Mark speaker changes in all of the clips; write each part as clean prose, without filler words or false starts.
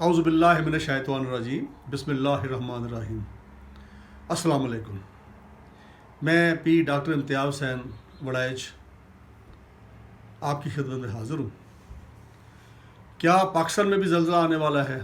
Speaker 1: اعوذ باللہ من الشیطان الرجیم بسم اللہ الرحمن الرحیم۔ السلام علیکم۔ میں پی ڈاکٹر امتیاز حسین وڑائچ آپ کی خدمت میں حاضر ہوں۔ کیا پاکستان میں بھی زلزلہ آنے والا ہے؟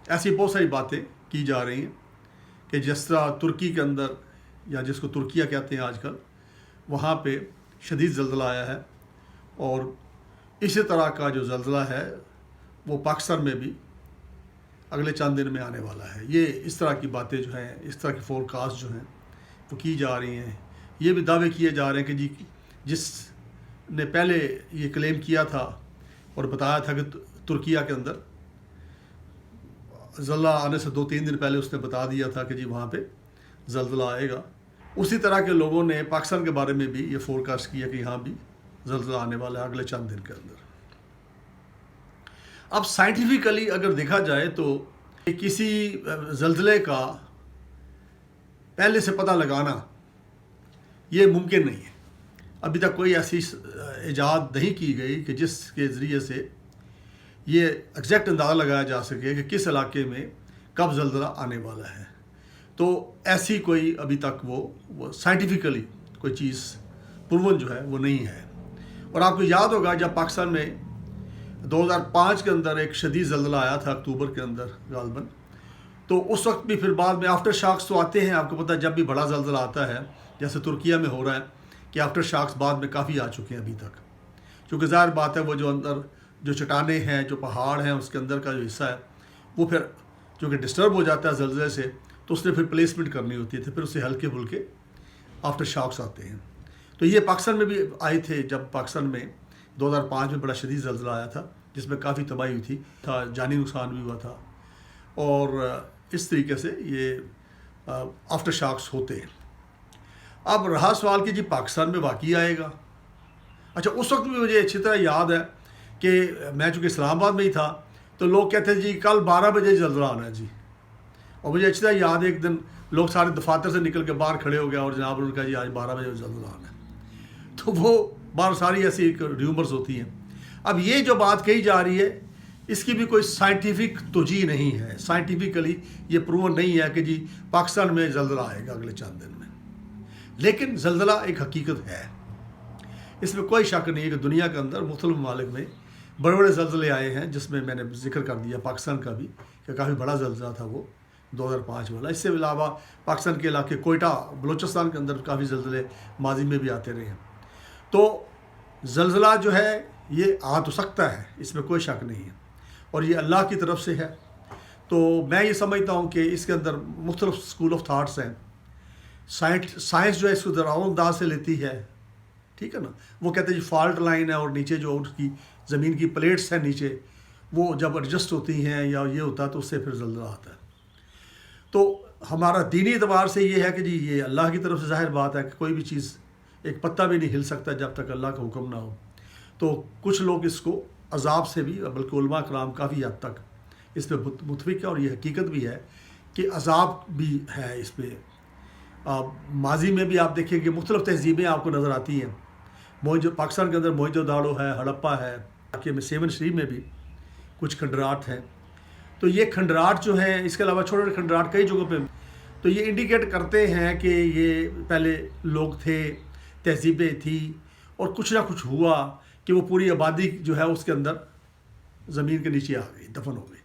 Speaker 1: ایسی بہت ساری باتیں کی جا رہی ہیں کہ جس طرح ترکی کے اندر، یا جس کو ترکیہ کہتے ہیں آج کل، وہاں پہ شدید زلزلہ آیا ہے، اور اسی طرح کا جو زلزلہ ہے وہ پاکستان میں بھی اگلے چند دن میں آنے والا ہے۔ یہ اس طرح کی باتیں جو ہیں، اس طرح کی فورکاسٹ جو ہیں وہ کی جا رہی ہیں۔ یہ بھی دعوے کیے جا رہے ہیں کہ جس نے پہلے یہ کلیم کیا تھا اور بتایا تھا کہ ترکیہ کے اندر زلزلہ آنے سے 2-3 دن پہلے اس نے بتا دیا تھا کہ وہاں پہ زلزلہ آئے گا، اسی طرح کے لوگوں نے پاکستان کے بارے میں بھی یہ فورکاسٹ کیا کہ یہاں بھی زلزلہ آنے والا ہے اگلے چند دن کے اندر۔ اب سائنٹیفکلی اگر دیکھا جائے تو کسی زلزلے کا پہلے سے پتہ لگانا یہ ممکن نہیں ہے۔ ابھی تک کوئی ایسی ایجاد نہیں کی گئی کہ جس کے ذریعے سے یہ ایگزیکٹ اندازہ لگایا جا سکے کہ کس علاقے میں کب زلزلہ آنے والا ہے۔ تو ایسی کوئی ابھی تک وہ سائنٹیفکلی کوئی چیز پروون جو ہے وہ نہیں ہے۔ اور آپ کو یاد ہوگا جب پاکستان میں 2005 کے اندر ایک شدید زلزلہ آیا تھا اکتوبر کے اندر غالباً، تو اس وقت بھی پھر بعد میں آفٹر شاکس تو آتے ہیں۔ آپ کو پتہ ہے جب بھی بڑا زلزلہ آتا ہے، جیسے ترکیہ میں ہو رہا ہے کہ آفٹر شاکس بعد میں کافی آ چکے ہیں ابھی تک، کیونکہ ظاہر بات ہے وہ جو اندر جو چٹانیں ہیں، جو پہاڑ ہیں، اس کے اندر کا جو حصہ ہے وہ پھر چونکہ ڈسٹرب ہو جاتا ہے زلزلے سے، تو اس نے پھر پلیسمنٹ کرنی ہوتی ہے، پھر اسے ہلکے پھلکے آفٹر شاکس آتے ہیں۔ تو یہ پاکستان میں بھی آئے تھے جب پاکستان میں 2005 میں بڑا شدید زلزلہ آیا تھا جس میں کافی تباہی ہوئی تھی، جانی نقصان بھی ہوا تھا، اور اس طریقے سے یہ آفٹر شاکس ہوتے ہیں۔ اب رہا سوال کہ پاکستان میں واقعی آئے گا۔ اچھا، اس وقت بھی مجھے اچھی طرح یاد ہے کہ میں چونکہ اسلام آباد میں ہی تھا تو لوگ کہتے ہیں کل 12 بجے زلزلہ آنا ہے اور مجھے اچھی طرح یاد ہے ایک دن لوگ سارے دفاتر سے نکل کے باہر کھڑے ہو گیا اور جناب ان کا آج 12 بجے زلزلہ آنا ہے۔ تو وہ باہر ساری ایسی ریومرز ہوتی ہیں۔ اب یہ جو بات کہی جا رہی ہے اس کی بھی کوئی سائنٹیفک توجیہ نہیں ہے، سائنٹیفکلی یہ پروون نہیں ہے کہ پاکستان میں زلزلہ آئے گا اگلے چند دن میں، لیکن زلزلہ ایک حقیقت ہے، اس میں کوئی شک نہیں ہے کہ دنیا کے اندر مختلف ممالک میں بڑے بڑے زلزلے آئے ہیں، جس میں نے ذکر کر دیا پاکستان کا بھی کہ کافی بڑا زلزلہ تھا وہ 2005 والا۔ اس سے علاوہ پاکستان کے علاقے کوئٹہ، بلوچستان کے اندر کافی زلزلے ماضی میں بھی آتے رہے ہیں۔ تو زلزلہ جو ہے یہ آ تو سکتا ہے، اس میں کوئی شک نہیں ہے، اور یہ اللہ کی طرف سے ہے۔ تو میں یہ سمجھتا ہوں کہ اس کے اندر مختلف اسکول آف تھاٹس ہیں۔ سائنس جو ہے اس کو ذرا انداز سے لیتی ہے، ٹھیک ہے نا، وہ کہتے ہیں فالٹ لائن ہے اور نیچے جو اس کی زمین کی پلیٹس ہیں نیچے، وہ جب ایڈجسٹ ہوتی ہیں یا یہ ہوتا ہے تو اس سے پھر زلزلہ آتا ہے۔ تو ہمارا دینی اعتبار سے یہ ہے کہ یہ اللہ کی طرف سے ظاہر بات ہے کہ کوئی بھی چیز، ایک پتہ بھی نہیں ہل سکتا جب تک اللہ کا حکم نہ ہو۔ تو کچھ لوگ اس کو عذاب سے بھی، بلکہ علماء کرام کافی حد تک اس پہ متفق ہے، اور یہ حقیقت بھی ہے کہ عذاب بھی ہے اس پہ۔ ماضی میں بھی آپ دیکھیں کہ مختلف تہذیبیں آپ کو نظر آتی ہیں۔ پاکستان کے اندر موہنجو داڑو ہے، ہڑپا ہے، علاقے میں 7 شریف میں بھی کچھ کھنڈرات ہیں۔ تو یہ کھنڈرات جو ہیں، اس کے علاوہ چھوٹے چھوٹے کھنڈرات کئی جگہوں پہ، تو یہ انڈیکیٹ کرتے ہیں کہ یہ پہلے لوگ تھے، تہذیبیں تھیں، اور کچھ نہ کچھ ہوا کہ وہ پوری آبادی جو ہے اس کے اندر زمین کے نیچے آ گئی، دفن ہو گئی،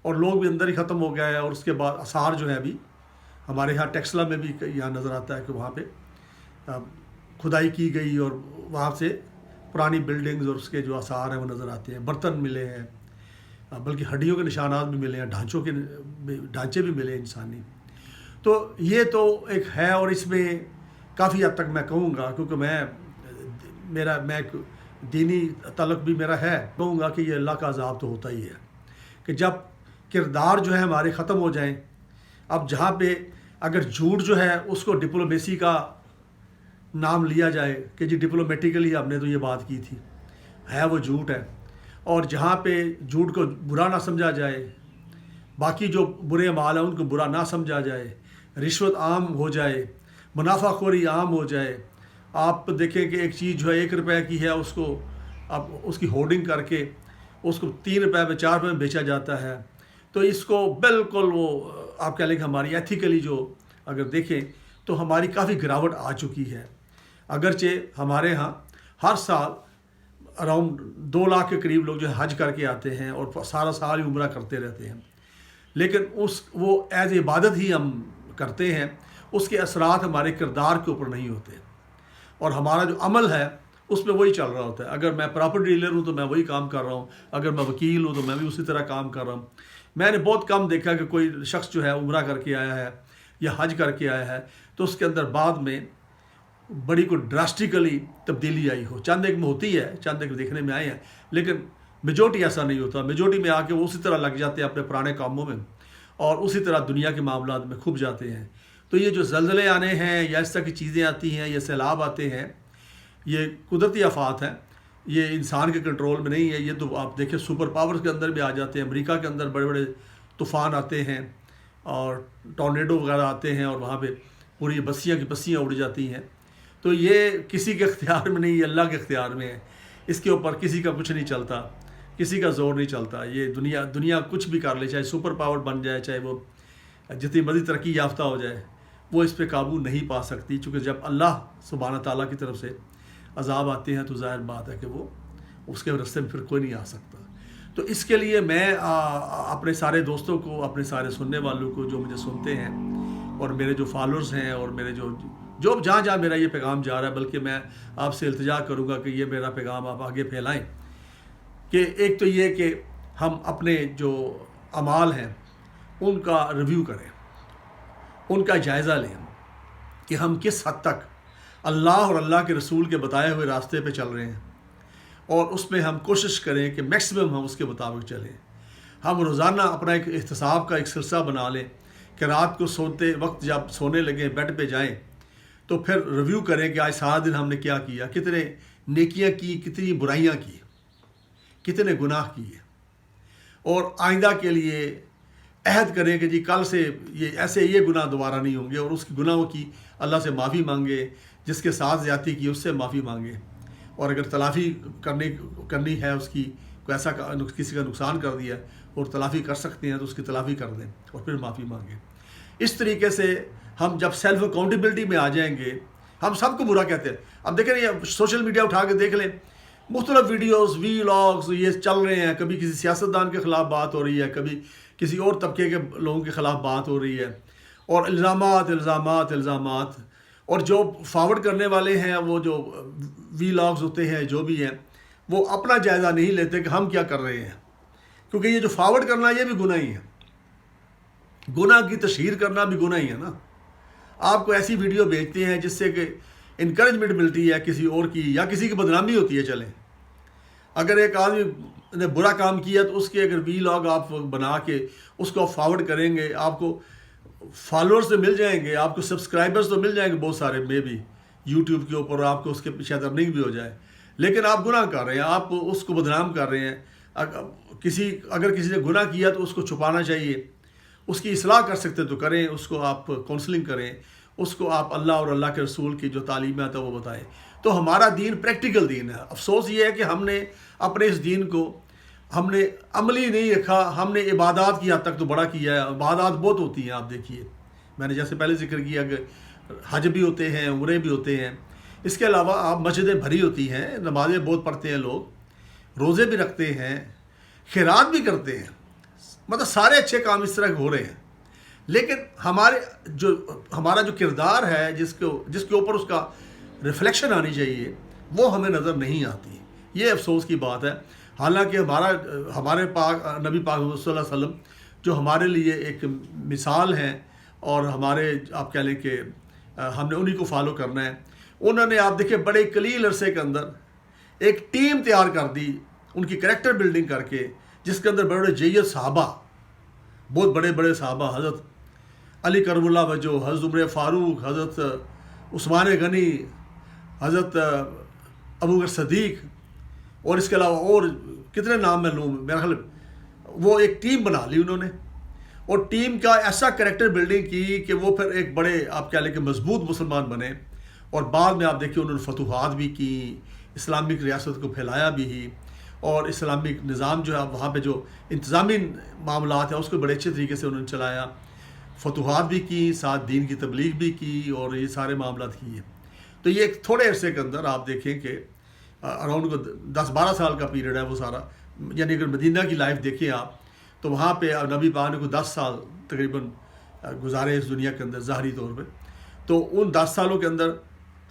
Speaker 1: اور لوگ بھی اندر ہی ختم ہو گئے۔ اور اس کے بعد آثار جو ہے ابھی ہمارے یہاں ٹیکسلا میں بھی یہاں نظر آتا ہے کہ وہاں پہ کھدائی کی گئی اور وہاں سے پرانی بلڈنگز اور اس کے جو آثار ہیں وہ نظر آتے ہیں، برتن ملے ہیں، بلکہ ہڈیوں کے نشانات بھی ملے ہیں، ڈھانچے بھی ملے ہیں انسانی۔ تو یہ تو ایک ہے، اور اس میں کافی حد تک میں کہوں گا، کیونکہ میں ایک دینی تعلق بھی میرا ہے، کہوں گا کہ یہ اللہ کا عذاب تو ہوتا ہی ہے کہ جب کردار جو ہے ہمارے ختم ہو جائیں۔ اب جہاں پہ اگر جھوٹ جو ہے اس کو ڈپلومیسی کا نام لیا جائے کہ ڈپلومیٹیکلی ہم نے تو یہ بات کی تھی، ہے وہ جھوٹ ہے، اور جہاں پہ جھوٹ کو برا نہ سمجھا جائے، باقی جو برے اعمال ہیں ان کو برا نہ سمجھا جائے، رشوت عام ہو جائے، منافع خوری عام ہو جائے۔ آپ دیکھیں کہ ایک چیز جو ہے 1 روپے کی ہے، اس کو اب اس کی ہورڈنگ کر کے اس کو 3 روپے میں 4 روپے میں بیچا جاتا ہے. تو اس کو بالکل وہ آپ کہہ لیں کہ ہماری ایتھیکلی جو اگر دیکھیں تو ہماری کافی گراوٹ آ چکی ہے. اگرچہ ہمارے ہاں ہر سال اراؤنڈ 2 لاکھ کے قریب لوگ جو حج کر کے آتے ہیں اور سارا سال ہی عمرہ کرتے رہتے ہیں، لیکن وہ ایز عبادت ہی ہم کرتے ہیں، اس کے اثرات ہمارے کردار کے اوپر نہیں ہوتے، اور ہمارا جو عمل ہے اس میں وہی چل رہا ہوتا ہے. اگر میں پراپرٹی ڈیلر ہوں تو میں وہی کام کر رہا ہوں، اگر میں وکیل ہوں تو میں بھی اسی طرح کام کر رہا ہوں. میں نے بہت کم دیکھا کہ کوئی شخص جو ہے عمرہ کر کے آیا ہے یا حج کر کے آیا ہے تو اس کے اندر بعد میں بڑی کوئی ڈراسٹیکلی تبدیلی آئی ہو. چند ایک میں ہوتی ہے، چند ایک دیکھنے میں آئے ہیں، لیکن میجورٹی ایسا نہیں ہوتا. میجورٹی میں آ کے وہ اسی طرح لگ جاتے ہیں اپنے پرانے کاموں میں اور اسی طرح دنیا کے معاملات میں کھپ جاتے ہیں. تو یہ جو زلزلے آنے ہیں یا اس طرح کی چیزیں آتی ہیں یا سیلاب آتے ہیں، یہ قدرتی آفات ہیں، یہ انسان کے کنٹرول میں نہیں ہے. یہ تو آپ دیکھیں سپر پاورز کے اندر بھی آ جاتے ہیں. امریکہ کے اندر بڑے بڑے طوفان آتے ہیں اور ٹورنیڈو وغیرہ آتے ہیں اور وہاں پہ پوری بستیاں کی بستیاں اڑ جاتی ہیں. تو یہ کسی کے اختیار میں نہیں، یہ اللہ کے اختیار میں ہے. اس کے اوپر کسی کا کچھ نہیں چلتا، کسی کا زور نہیں چلتا. یہ دنیا کچھ بھی کر لے، چاہے سپر پاور بن جائے، چاہے وہ جتنی مرضی ترقی یافتہ ہو جائے، وہ اس پہ قابو نہیں پا سکتی. چونکہ جب اللہ سبحانہ تعالیٰ کی طرف سے عذاب آتے ہیں تو ظاہر بات ہے کہ وہ اس کے راستے میں پھر کوئی نہیں آ سکتا. تو اس کے لیے میں اپنے سارے دوستوں کو، اپنے سارے سننے والوں کو جو مجھے سنتے ہیں اور میرے جو فالوورز ہیں اور میرے جو جہاں میرا یہ پیغام جا رہا ہے، بلکہ میں آپ سے التجا کروں گا کہ یہ میرا پیغام آپ آگے پھیلائیں کہ ایک تو یہ کہ ہم اپنے جو اعمال ہیں ان کا ریویو کریں، ان کا جائزہ لیں کہ ہم کس حد تک اللہ اور اللہ کے رسول کے بتائے ہوئے راستے پہ چل رہے ہیں، اور اس میں ہم کوشش کریں کہ میکسیمم ہم اس کے مطابق چلیں. ہم روزانہ اپنا ایک احتساب کا ایک سلسلہ بنا لیں کہ رات کو سوتے وقت جب سونے لگیں، بیڈ پہ جائیں تو پھر ریویو کریں کہ آج سارا دن ہم نے کیا کیا، کتنے نیکیاں کی، کتنی برائیاں کی، کتنے گناہ کیے، اور آئندہ کے لیے عہد کریں کہ جی کل سے یہ گناہ دوبارہ نہیں ہوں گے، اور اس کی گناہوں کی اللہ سے معافی مانگے. جس کے ساتھ زیادتی کی اس سے معافی مانگے، اور اگر تلافی کرنی ہے اس کی، کوئی ایسا کسی کا نقصان کر دیا اور تلافی کر سکتے ہیں تو اس کی تلافی کر دیں اور پھر معافی مانگیں. اس طریقے سے ہم جب سیلف اکاؤنٹیبلٹی میں آ جائیں گے، ہم سب کو برا کہتے ہیں. اب دیکھیں یہ سوشل میڈیا اٹھا کے دیکھ لیں، مختلف ویڈیوز ولاگز یہ چل رہے ہیں. کبھی کسی سیاستدان کے خلاف بات ہو رہی ہے، کبھی کسی اور طبقے کے لوگوں کے خلاف بات ہو رہی ہے، اور الزامات. اور جو فارورڈ کرنے والے ہیں، وہ جو ولاگز ہوتے ہیں جو بھی ہیں، وہ اپنا جائزہ نہیں لیتے کہ ہم کیا کر رہے ہیں. کیونکہ یہ جو فارورڈ کرنا یہ بھی گناہ ہی ہے، گناہ کی تشہیر کرنا بھی گناہ ہی ہے نا. آپ کو ایسی ویڈیو بھیجتے ہیں جس سے کہ انکریجمنٹ ملتی ہے کسی اور کی، یا کسی کی بدنامی ہوتی ہے. چلیں اگر ایک آدمی نے برا کام کیا تو اس کے اگر ولاگ آپ بنا کے اس کو فارورڈ کریں گے، آپ کو فالوورز تو مل جائیں گے، آپ کو سبسکرائبرز تو مل جائیں گے بہت سارے، میں بھی یوٹیوب کے اوپر آپ کو اس کے پیچھے ارننگ بھی ہو جائے. لیکن آپ گناہ کر رہے ہیں، آپ اس کو بدنام کر رہے ہیں. اگر کسی نے گناہ کیا تو اس کو چھپانا چاہیے، اس کی اصلاح کر سکتے تو کریں، اس کو آپ کونسلنگ کریں، اس کو آپ اللہ اور اللہ کے رسول کی جو تعلیمات ہے وہ بتائیں. تو ہمارا دین پریکٹیکل دین ہے. افسوس یہ ہے کہ ہم نے اپنے اس دین کو ہم نے عملی نہیں رکھا. ہم نے عبادات کی حد تک تو بڑا کیا ہے. عبادات بہت ہوتی ہیں، آپ دیکھیے میں نے جیسے پہلے ذکر کیا کہ حج بھی ہوتے ہیں، عمرے بھی ہوتے ہیں. اس کے علاوہ آپ مسجدیں بھری ہوتی ہیں، نمازیں بہت پڑھتے ہیں لوگ، روزے بھی رکھتے ہیں، خیرات بھی کرتے ہیں. مطلب سارے اچھے کام اس طرح ہو رہے ہیں. لیکن ہمارا جو کردار ہے، جس کے اوپر اس کا ریفلیکشن آنی چاہیے، وہ ہمیں نظر نہیں آتی. یہ افسوس کی بات ہے. حالانکہ ہمارے نبی پاک صلی اللہ علیہ وسلم جو ہمارے لیے ایک مثال ہیں، اور ہمارے آپ کہہ لیں کہ ہم نے انہی کو فالو کرنا ہے. انہوں نے آپ دیکھیں بڑے قلیل عرصے کے اندر ایک ٹیم تیار کر دی، ان کی کریکٹر بلڈنگ کر کے، جس کے اندر بڑے بڑے جید صحابہ، بہت بڑے بڑے صحابہ، حضرت علی کرم اللہ وجہ، حضرت عمر فاروق، حضرت عثمان غنی، حضرت ابو بکر صدیق، اور اس کے علاوہ اور کتنے نام میں لوں. میرا خیال وہ ایک ٹیم بنا لی انہوں نے، اور ٹیم کا ایسا کریکٹر بلڈنگ کی کہ وہ پھر ایک بڑے آپ کہہ لیں کہ مضبوط مسلمان بنے. اور بعد میں آپ دیکھیے انہوں نے فتوحات بھی کی، اسلامک ریاست کو پھیلایا بھی ہی، اور اسلامک نظام جو ہے وہاں پہ جو انتظامی معاملات ہیں اس کو بڑے اچھے طریقے سے انہوں نے چلایا، فتوحات بھی کی، ساتھ دین کی تبلیغ بھی کی، اور یہ سارے معاملات کیے. تو یہ ایک تھوڑے عرصے کے اندر آپ دیکھیں کہ اراؤنڈ 10-12 سال کا پیریڈ ہے وہ سارا. یعنی اگر مدینہ کی لائف دیکھیں آپ تو وہاں پہ نبی پاک نے کو 10 سال تقریباً گزارے اس دنیا کے اندر ظاہری طور پہ. تو ان 10 سالوں کے اندر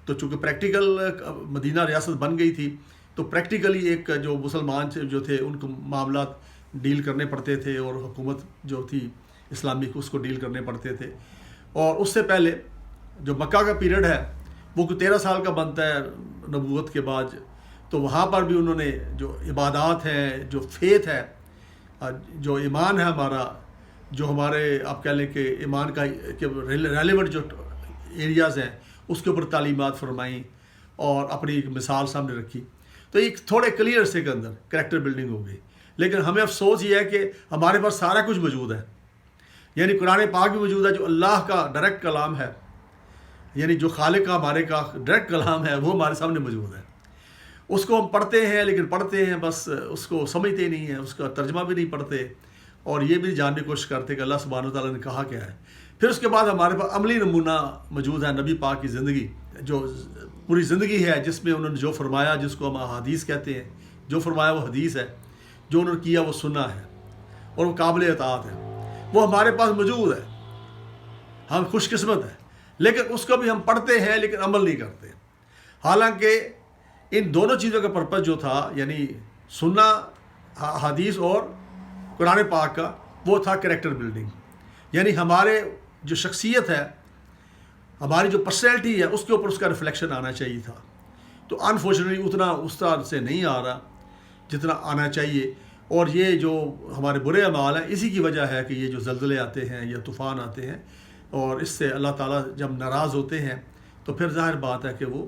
Speaker 1: تو چونکہ پریکٹیکل مدینہ ریاست بن گئی تھی تو پریکٹیکلی ایک جو مسلمان جو تھے ان کو معاملات ڈیل کرنے پڑتے تھے، اور حکومت جو تھی اسلامک اس کو ڈیل کرنے پڑتے تھے. اور اس سے پہلے جو مکہ کا پیریڈ ہے وہ 13 سال کا بنتا ہے نبوت کے بعد. تو وہاں پر بھی انہوں نے جو عبادات ہیں، جو فیتھ ہے، جو ایمان ہے ہمارا، جو ہمارے آپ کہہ لیں کہ ایمان کا ریلیونٹ جو ایریاز ہیں اس کے اوپر تعلیمات فرمائیں اور اپنی ایک مثال سامنے رکھی. تو ایک تھوڑے کلیئر سے کے اندر کریکٹر بلڈنگ ہو گئی. لیکن ہمیں افسوس یہ ہے کہ ہمارے پاس سارا کچھ موجود ہے. یعنی قرآن پاک بھی موجود ہے جو اللہ کا ڈائریکٹ کلام ہے، یعنی جو خالق کا ہمارے کا ڈائریکٹ کلام ہے وہ ہمارے سامنے موجود ہے. اس کو ہم پڑھتے ہیں لیکن پڑھتے ہیں بس اس کو سمجھتے نہیں ہیں، اس کا ترجمہ بھی نہیں پڑھتے، اور یہ بھی جاننے کی کوشش کرتے کہ اللہ سبحانہ وتعالیٰ نے کہا کیا ہے. پھر اس کے بعد ہمارے پاس عملی نمونہ موجود ہے نبی پاک کی زندگی، جو پوری زندگی ہے جس میں انہوں نے جو فرمایا، جس کو ہم احادیث کہتے ہیں، جو فرمایا وہ حدیث ہے، جو انہوں نے کیا وہ سننا ہے اور وہ قابل اطاعت ہے. وہ ہمارے پاس موجود ہے، ہم خوش قسمت ہیں. لیکن اس کو بھی ہم پڑھتے ہیں لیکن عمل نہیں کرتے. حالانکہ ان دونوں چیزوں کا پرپس جو تھا، یعنی سننا حدیث اور قرآن پاک کا، وہ تھا کریکٹر بلڈنگ. یعنی ہمارے جو شخصیت ہے، ہماری جو پرسنالٹی ہے، اس کے اوپر اس کا ریفلیکشن آنا چاہیے تھا. تو انفارچونیٹلی اتنا اس طرح سے نہیں آ رہا جتنا آنا چاہیے. اور یہ جو ہمارے برے اعمال ہیں اسی کی وجہ ہے کہ یہ جو زلزلے آتے ہیں یا طوفان آتے ہیں، اور اس سے اللہ تعالیٰ جب ناراض ہوتے ہیں تو پھر ظاہر بات ہے کہ وہ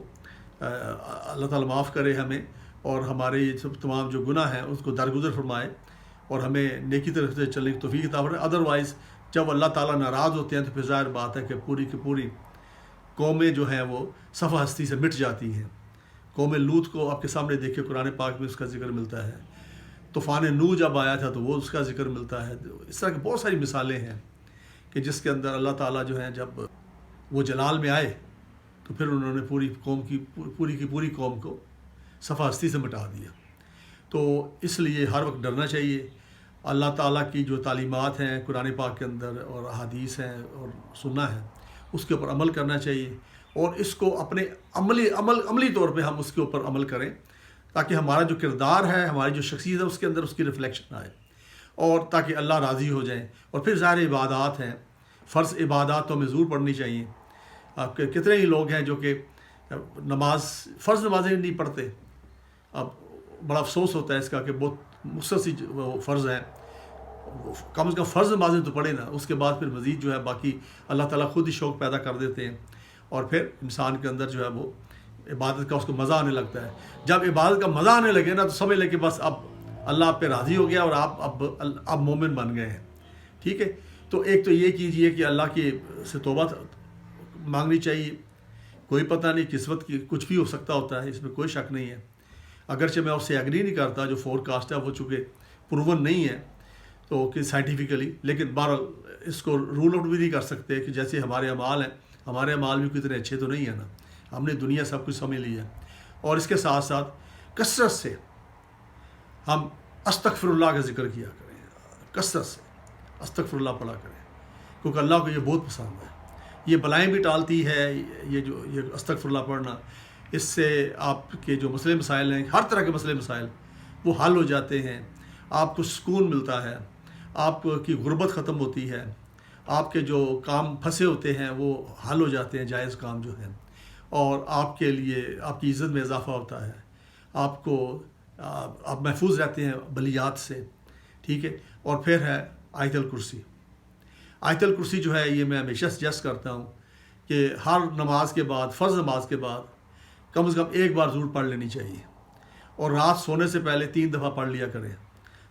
Speaker 1: اللہ تعالیٰ معاف کرے ہمیں، اور ہمارے یہ سب تمام جو گناہ ہیں اس کو درگزر فرمائے اور ہمیں نیکی طرف سے چلنے کی توفیق عطا فرمائے. ادروائز جب اللہ تعالیٰ ناراض ہوتے ہیں تو پھر ظاہر بات ہے کہ پوری کی پوری قومیں جو ہیں وہ صفحہ ہستی سے مٹ جاتی ہیں. قوم لوط کو آپ کے سامنے دیکھے، قرآن پاک میں اس کا ذکر ملتا ہے. طوفان نوح جب آیا تھا تو وہ اس کا ذکر ملتا ہے. اس طرح کی بہت ساری مثالیں ہیں کہ جس کے اندر اللہ تعالیٰ جو ہیں جب وہ جلال میں آئے تو پھر انہوں نے پوری قوم کو صفحہ ہستی سے مٹا دیا. تو اس لیے ہر وقت ڈرنا چاہیے. اللہ تعالیٰ کی جو تعلیمات ہیں قرآن پاک کے اندر اور احادیث ہیں اور سننا ہے، اس کے اوپر عمل کرنا چاہیے، اور اس کو اپنے عملی طور پہ ہم اس کے اوپر عمل کریں تاکہ ہمارا جو کردار ہے، ہماری جو شخصیت ہے، اس کے اندر اس کی ریفلیکشن آئے، اور تاکہ اللہ راضی ہو جائیں. اور پھر ظاہر عبادات ہیں، فرض عبادات تو ہمیں ضرور پڑھنی چاہیے. آپ کے کتنے ہی لوگ ہیں جو کہ فرض نمازیں نہیں پڑھتے. اب بڑا افسوس ہوتا ہے اس کا کہ بہت مختصر سی فرض ہیں، کم از کم فرض نمازیں تو پڑھیں نا. اس کے بعد پھر مزید جو ہے باقی اللہ تعالیٰ خود ہی شوق پیدا کر دیتے ہیں، اور پھر انسان کے اندر جو ہے وہ عبادت کا اس کو مزہ آنے لگتا ہے. جب عبادت کا مزہ آنے لگے نا تو سمجھ لیں کہ بس اب اللہ آپ پہ راضی ہو گیا اور آپ اب مومن بن گئے ہیں. ٹھیک ہے. تو ایک تو یہ کیجئے کہ اللہ کی سے توبہ مانگنی چاہیے. کوئی پتہ نہیں قسمت کی کچھ بھی ہو سکتا ہوتا ہے، اس میں کوئی شک نہیں ہے. اگرچہ میں اس سے ایگری نہیں کرتا، جو فور کاسٹ ہے وہ چونکہ پروون نہیں ہے تو کہ سائنٹیفکلی، لیکن بہرحال اس کو رول آؤٹ بھی نہیں کر سکتے کہ جیسے ہمارے اعمال ہیں، ہمارے اعمال بھی کتنے اچھے تو نہیں ہیں نا. ہم نے دنیا سب کچھ سمجھ لی ہے. اور اس کے ساتھ ساتھ کثرت سے ہم استغفر اللہ کا ذکر کیا کریں، کثرت سے استغفر اللہ پڑھا کریں، کیونکہ اللہ کو یہ بہت پسند ہے. یہ بلائیں بھی ٹالتی ہے یہ استغفر اللہ پڑھنا. اس سے آپ کے جو مسئلے مسائل ہیں، ہر طرح کے مسئلے مسائل وہ حل ہو جاتے ہیں. آپ کو سکون ملتا ہے، آپ کی غربت ختم ہوتی ہے، آپ کے جو کام پھنسے ہوتے ہیں وہ حل ہو جاتے ہیں، جائز کام جو ہیں، اور آپ کے لیے آپ کی عزت میں اضافہ ہوتا ہے. آپ محفوظ رہتے ہیں بلیات سے. ٹھیک ہے. اور پھر ہے آیت الکرسی. آیت الکرسی جو ہے یہ میں ہمیشہ سجیسٹ کرتا ہوں کہ ہر نماز کے بعد، فرض نماز کے بعد کم از کم ایک بار ضرور پڑھ لینی چاہیے، اور رات سونے سے پہلے 3 دفعہ پڑھ لیا کریں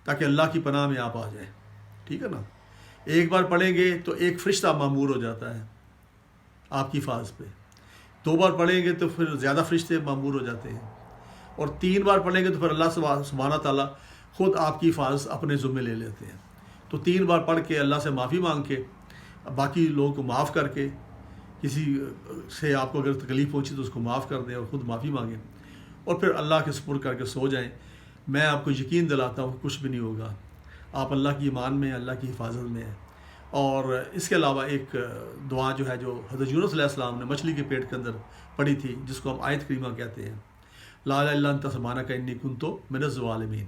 Speaker 1: تاکہ اللہ کی پناہ میں آپ آ جائیں. ٹھیک ہے نا. ایک بار پڑھیں گے تو ایک فرشتہ مامور ہو جاتا ہے آپ کی حفاظت پہ. 2 بار پڑھیں گے تو پھر زیادہ فرشتے مامور ہو جاتے ہیں. اور 3 بار پڑھ لیں گے تو پھر اللہ سبحانہ تعالیٰ خود آپ کی حفاظت اپنے ذمے لے لیتے ہیں. تو 3 بار پڑھ کے اللہ سے معافی مانگ کے، باقی لوگوں کو معاف کر کے، کسی سے آپ کو اگر تکلیف پہنچی تو اس کو معاف کر دیں اور خود معافی مانگیں، اور پھر اللہ کے سپرد کر کے سو جائیں. میں آپ کو یقین دلاتا ہوں کچھ بھی نہیں ہوگا. آپ اللہ کی ایمان میں، اللہ کی حفاظت میں ہیں. اور اس کے علاوہ ایک دعا جو ہے جو حضرت یونس علیہ السلام نے مچھلی کے پیٹ کے اندر پڑھی تھی، جس کو ہم آیت کریمہ کہتے ہیں، لا الہ الا انت سبحانک انی کنت من الظالمین.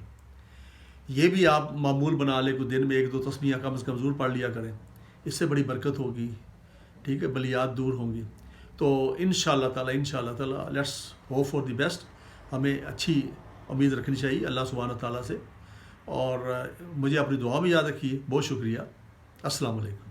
Speaker 1: یہ بھی آپ معمول بنا لیں، کوئی دن میں 1-2 تسبیحیں کم از کم ضرور پڑھ لیا کریں. اس سے بڑی برکت ہوگی، ٹھیک ہے، بلیات دور ہوں گی. تو انشاءاللہ تعالیٰ let's hope for the best. ہمیں اچھی امید رکھنی چاہیے اللہ سبحانہ تعالیٰ سے. اور مجھے اپنی دعا میں یاد رکھیے. بہت شکریہ. السلام علیکم.